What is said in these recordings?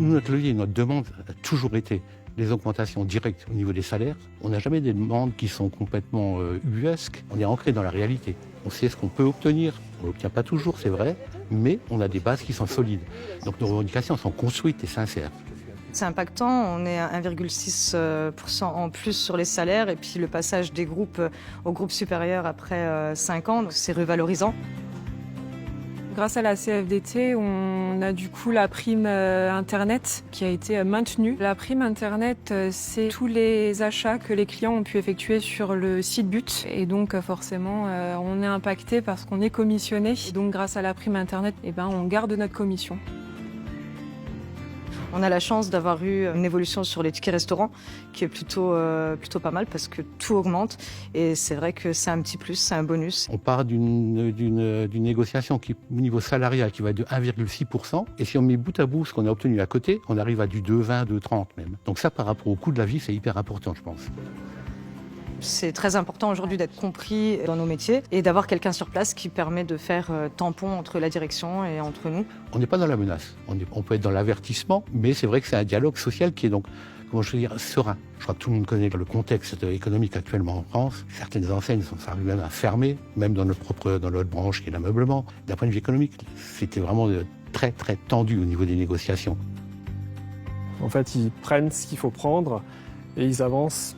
notre levier, notre demande a toujours été les augmentations directes au niveau des salaires. On n'a jamais des demandes qui sont complètement ubuesques. On est ancré dans la réalité. On sait ce qu'on peut obtenir. On ne l'obtient pas toujours, c'est vrai, mais on a des bases qui sont solides. Donc nos revendications sont construites et sincères. C'est impactant, on est à 1,6% en plus sur les salaires et puis le passage des groupes au groupe supérieur après 5 ans, donc c'est revalorisant. Grâce à la CFDT, on a du coup la prime Internet qui a été maintenue. La prime Internet, c'est tous les achats que les clients ont pu effectuer sur le site But. Et donc forcément, on est impacté parce qu'on est commissionné. Et donc grâce à la prime Internet, on garde notre commission. On a la chance d'avoir eu une évolution sur les tickets restaurants qui est plutôt pas mal parce que tout augmente et c'est vrai que c'est un petit plus, c'est un bonus. On part d'une négociation qui, au niveau salarial qui va de 1,6% et si on met bout à bout ce qu'on a obtenu à côté, on arrive à du 2,20, 2,30 même. Donc ça par rapport au coût de la vie, c'est hyper important je pense. C'est très important aujourd'hui d'être compris dans nos métiers et d'avoir quelqu'un sur place qui permet de faire tampon entre la direction et entre nous. On n'est pas dans la menace, on peut être dans l'avertissement, mais c'est vrai que c'est un dialogue social qui est donc, comment je veux dire, serein. Je crois que tout le monde connaît le contexte économique actuellement en France. Certaines enseignes sont arrivées même à fermer, même dans notre branche qui est l'ameublement. D'un point de vue économique, c'était vraiment très très tendu au niveau des négociations. En fait, ils prennent ce qu'il faut prendre et ils avancent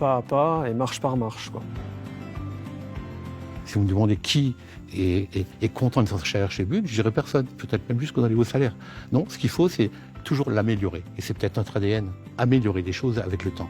pas à pas et marche par marche, quoi. Si vous me demandez qui est content de s'enrichir chez But, je dirais personne, peut-être même jusqu'au niveau salaire. Non, ce qu'il faut, c'est toujours l'améliorer. Et c'est peut-être notre ADN, améliorer des choses avec le temps.